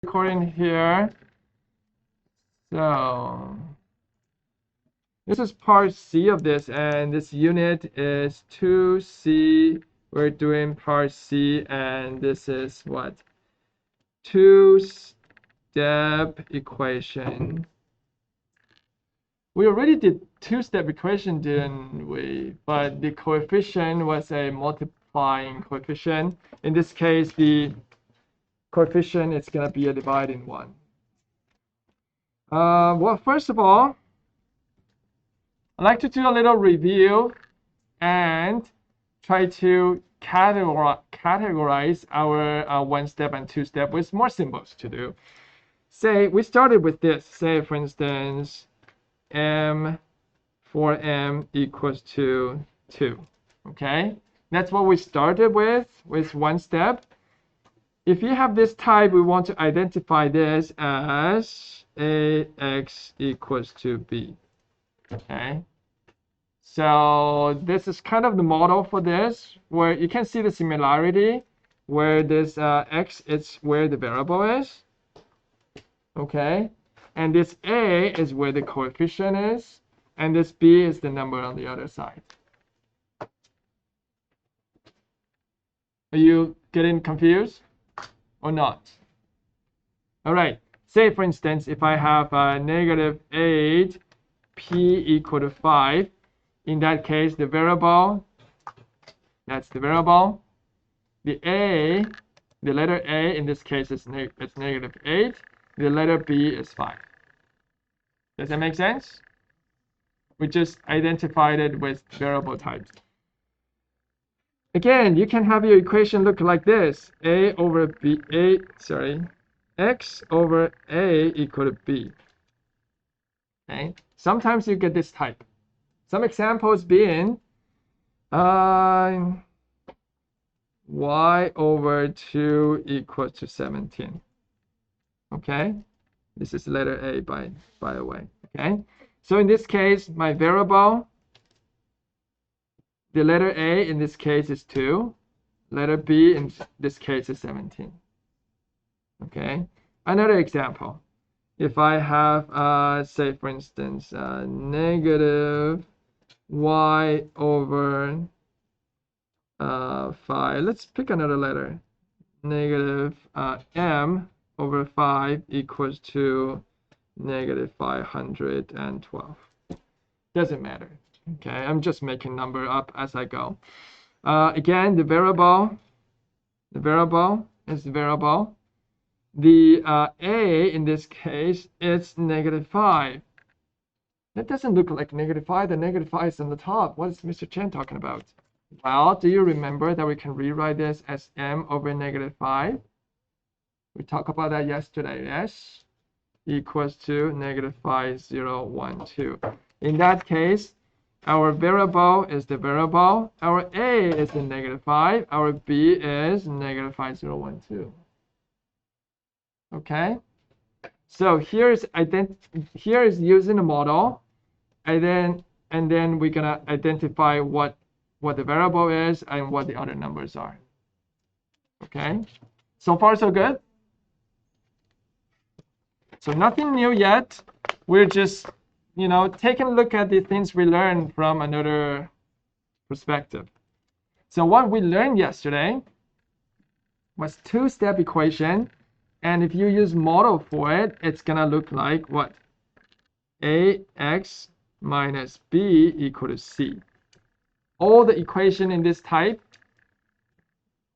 recording here. So this is part C of this, and this unit is 2C. We're doing part C, and this is what? Two-step equation. We already did two-step equation, didn't we? But the coefficient was a multiplying coefficient. In this case, the coefficient is going to be a dividing one. Well, first of all, I'd like to do a little review and try to categorize our one-step and two-step with more symbols to do. Say we started with this. Say, for instance, m for m equals to 2. Okay, that's what we started with one step. If you have this type, we want to identify this as ax equals to b. Okay, so this is kind of the model for this, where you can see the similarity, where this x is where the variable is. Okay, and this a is where the coefficient is, and this b is the number on the other side. Are you getting confused or not? All right, say for instance, if I have -8 p equal to 5, in that case, the variable, that's the variable. The letter A in this case is -8. The letter B is 5. Does that make sense? We just identified it with variable types. Again, you can have your equation look like this: x over a equal to b. Okay. Sometimes you get this type. Some examples being y over 2 equals to 17. Okay, this is letter A by the way. Okay, so in this case, my variable, the letter A in this case is 2, letter B in this case is 17. Okay, another example. If I have, say for instance, negative y over 5. Let's pick another letter. Negative m over 5 equals to negative 512. Doesn't matter. Okay, I'm just making number up as I go. Again, the variable is the variable. The a in this case is -5. That doesn't look like -5. The -5 is on the top. What is Mr. Chen talking about? Well, do you remember that we can rewrite this as m over -5? We talked about that yesterday, yes? Equals to -5012. In that case, our variable is the variable. Our a is the -5. Our b is -5012. Okay? So here is using the model, and then we're gonna identify what the variable is and what the other numbers are. Okay? So far so good? So nothing new yet. We're just, taking a look at the things we learned from another perspective. So what we learned yesterday was two-step equation. And if you use model for it, it's going to look like what? ax minus b equal to c. All the equation in this type,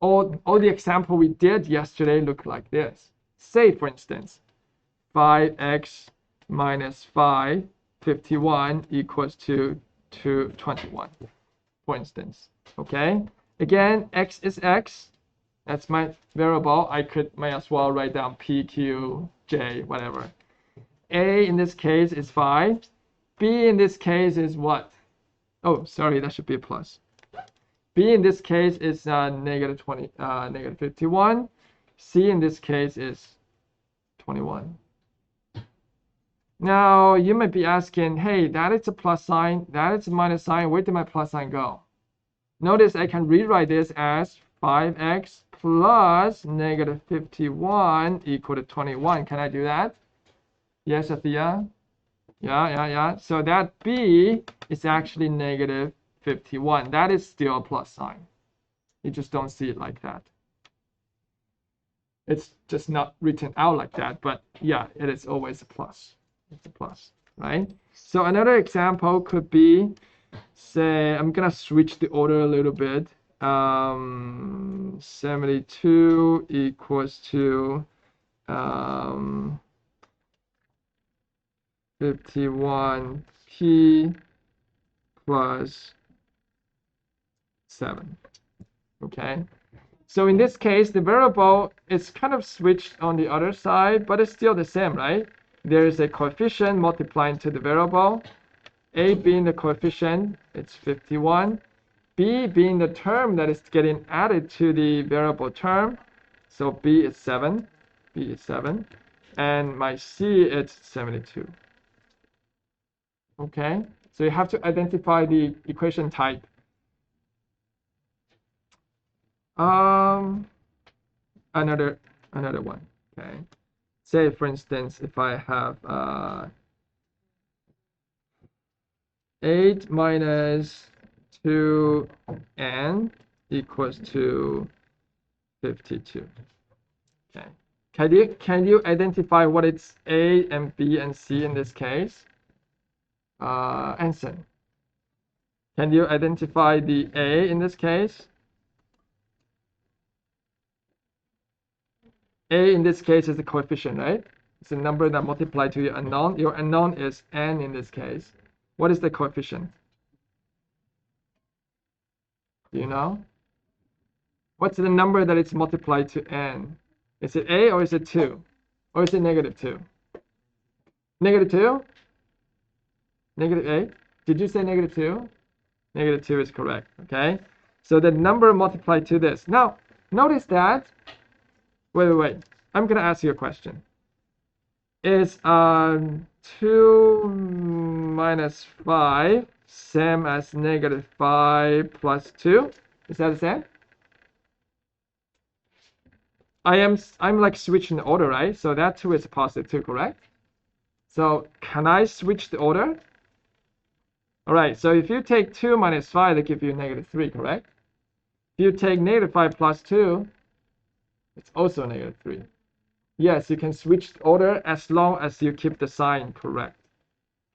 all the example we did yesterday look like this. Say, for instance, 5x minus 5, 51 equals to 21, for instance. Okay? Again, x is x. That's my variable. I might as well write down p, q, j, whatever. A in this case is 5. B in this case is what? Oh, sorry, that should be a plus. B in this case is -51. C in this case is 21. Now, you might be asking, hey, that is a plus sign, that is a minus sign. Where did my plus sign go? Notice I can rewrite this as 5x plus negative 51 equal to 21. Can I do that? Yes, Athea? Yeah. So that b is actually negative 51. That is still a plus sign. You just don't see it like that. It's just not written out like that, but yeah, it is always a plus. It's a plus, right? So another example could be, say, I'm gonna switch the order a little bit. 72 equals to 51p plus 7. Okay. So in this case, the variable is kind of switched on the other side, but it's still the same, right? There is a coefficient multiplying to the variable. A being the coefficient, it's 51. B being the term that is getting added to the variable term. So B is 7. B is 7. And my C is 72. Okay? So you have to identify the equation type. Another one. Okay. Say for instance, if I have 8 minus 2n equals to 52. Okay. Can you identify what it's A and B and C in this case? Anson. Can you identify the A in this case? A in this case is the coefficient, right? It's a number that multiplied to your unknown. Your unknown is n in this case. What is the coefficient? Do you know? What's the number that it's multiplied to n? Is it A or is it 2? Or is it negative 2? Negative 2? Negative 8? Did you say negative 2? Negative 2 is correct, okay? So the number multiplied to this. Now, notice that, wait. I'm going to ask you a question. Is 2 minus 5 same as negative 5 plus 2? Is that the same? I'm like switching the order, right? So that 2 is positive 2, correct? So can I switch the order? All right, so if you take 2 minus 5, they give you negative 3, correct? If you take negative 5 plus 2, it's also negative 3. Yes, you can switch the order as long as you keep the sign correct.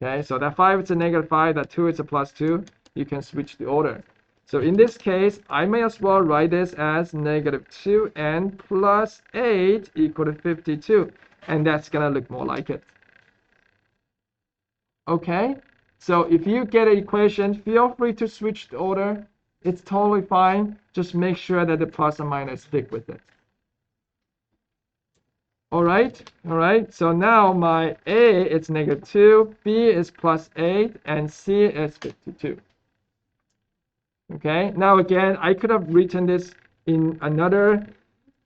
Okay, so that 5 is a negative 5, that 2 is a plus 2. You can switch the order. So in this case, I may as well write this as negative 2n plus 8 equal to 52. And that's going to look more like it. Okay, so if you get an equation, feel free to switch the order. It's totally fine. Just make sure that the plus and minus stick with it. All right. So now my A is negative 2, B is plus 8, and C is 52. Okay, now again, I could have written this in another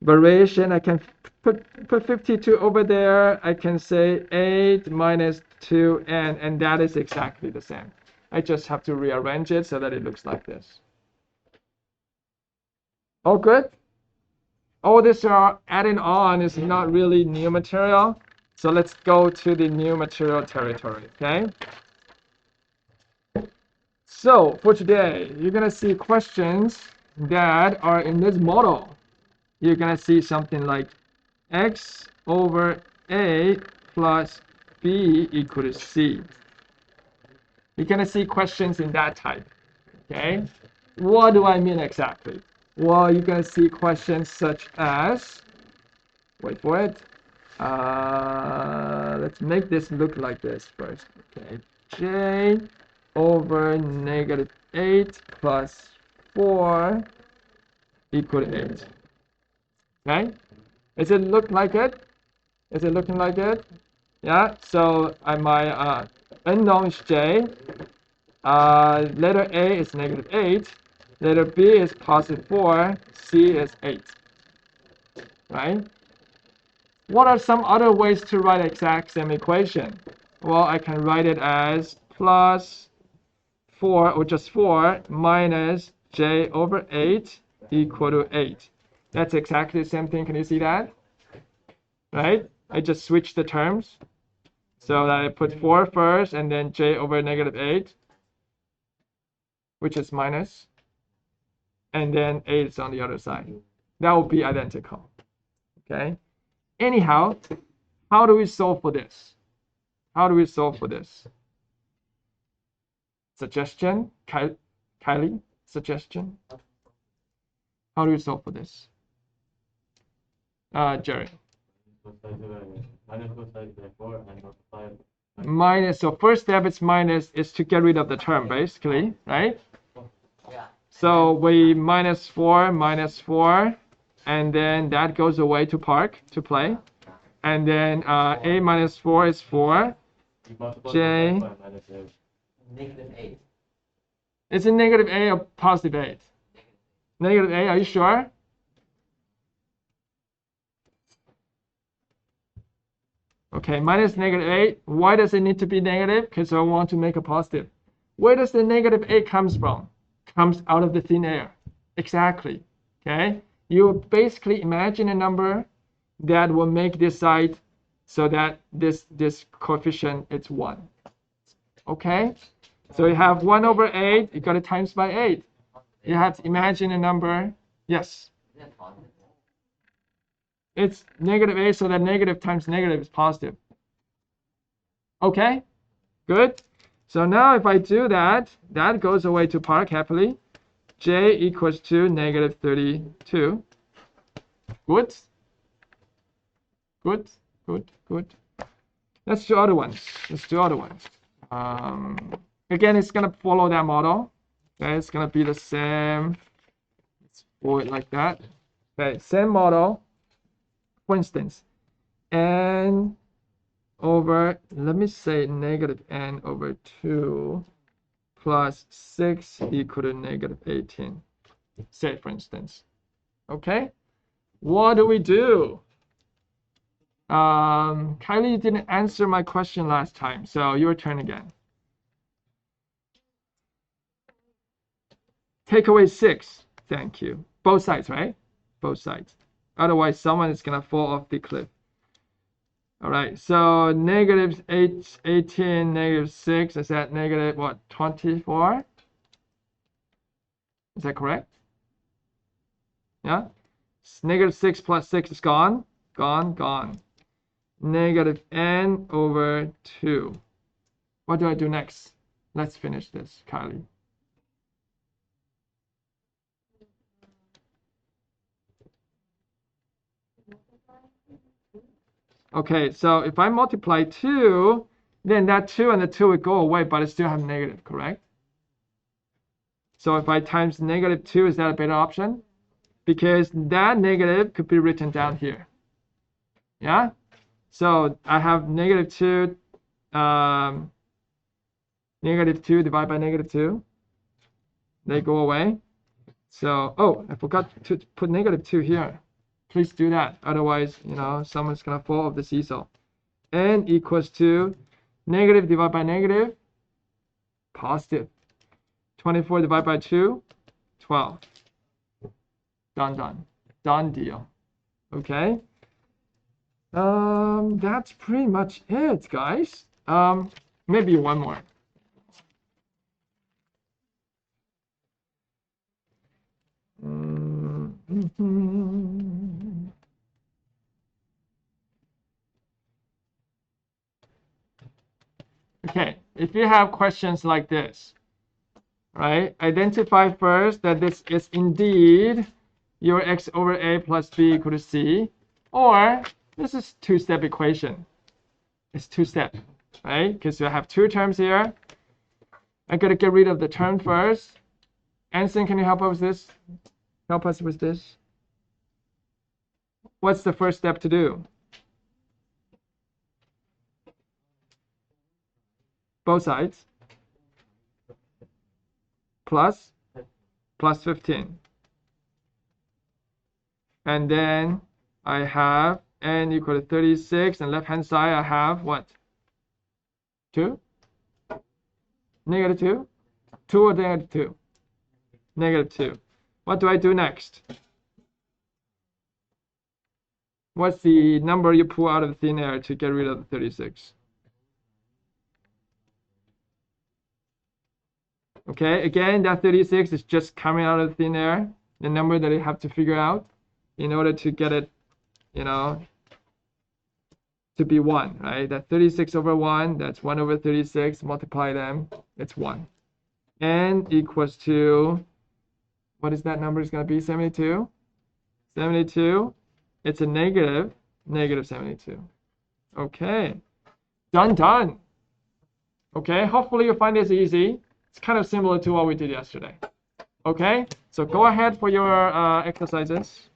variation. I can put 52 over there. I can say 8 minus 2n, and that is exactly the same. I just have to rearrange it so that it looks like this. All good? All this are adding on is not really new material. So let's go to the new material territory, okay? So for today, you're going to see questions that are in this model. You're going to see something like x over a plus b equal to c. You're going to see questions in that type, okay? What do I mean exactly? Well, you're going to see questions such as, wait for it. Let's make this look like this first, okay? J over negative 8 plus 4 equal to 8. Okay? Is it look like it? Is it looking like it? Yeah, so my unknown is J. Letter A is negative 8. Letter B is positive 4. C is 8. Right? What are some other ways to write exact same equation? Well, I can write it as plus 4 or just 4 minus j over 8 equal to 8. That's exactly the same thing. Can you see that? Right? I just switched the terms. So that I put 4 first and then j over negative 8, which is minus. And then 8 is on the other side. That will be identical. Okay? Anyhow, how do we solve for this? How do we solve for this? Suggestion? Kylie? Suggestion? How do we solve for this? Jerry. Minus, so first step is minus is to get rid of the term, basically, right? Yeah. So we minus 4, and then that goes away to park, to play. And then a minus 4 is 4. J. Negative 8. Is it negative a or positive 8? Negative a, are you sure? Okay, minus negative 8. Why does it need to be negative? Because I want to make a positive. Where does the negative 8 comes from? Comes out of the thin air. Exactly. Okay? You basically imagine a number that will make this side so that this coefficient is 1. Okay? So you have 1 over 8. You got to times by 8. You have to imagine a number. Yes. It's negative 8, so that negative times negative is positive. Okay, good. So now if I do that, that goes away to park happily. J equals to negative 32. Good. Good, good, good. Let's do other ones. Let's do other ones. Again, it's going to follow that model. Okay, it's going to be the same. Let's fold it like that. Okay, same model. For instance, n over, let me say negative n over 2 plus 6 equal to negative 18. Say, for instance. Okay, what do we do? Kylie, you didn't answer my question last time, so your turn again. Take away 6. Thank you. Both sides, right? Both sides. Otherwise, someone is going to fall off the cliff. All right, so negative 18, negative 6, is that negative, what, 24? Is that correct? Yeah? Negative 6 plus 6 is gone. Gone, gone. Negative n over 2. What do I do next? Let's finish this, Kylie. Okay, so if I multiply 2, then that 2 and the 2 would go away, but I still have negative, correct? So if I times negative 2, is that a better option? Because that negative could be written down here. Yeah? So I have negative 2, negative 2 divided by negative 2. They go away. So, oh, I forgot to put negative 2 here. Please do that. Otherwise, you know, someone's going to fall off the seesaw. N equals to negative divided by negative, positive. 24 divided by 2, 12. Done, done. Done deal. Okay. That's pretty much it, guys. Maybe one more. Okay, if you have questions like this, right? Identify first that this is indeed your x over a plus b equal to c, or this is two-step equation. It's two-step, right? Because you have two terms here. I gotta get rid of the term first. Anson, can you help us with this? Help us with this. What's the first step to do? Both sides. Plus 15. And then I have n equal to 36, and left hand side I have what? 2? Negative 2? 2 or negative 2? Negative 2. What do I do next? What's the number you pull out of thin air to get rid of the 36? Okay, again, that 36 is just coming out of thin air, the number that you have to figure out in order to get it, you know, to be 1, right? That 36 over 1, that's 1 over 36, multiply them, it's 1. N equals to, what is that number is going to be, 72? 72, it's a negative 72. Okay, done. Okay, hopefully you find this easy. It's kind of similar to what we did yesterday. Okay, so go ahead for your exercises.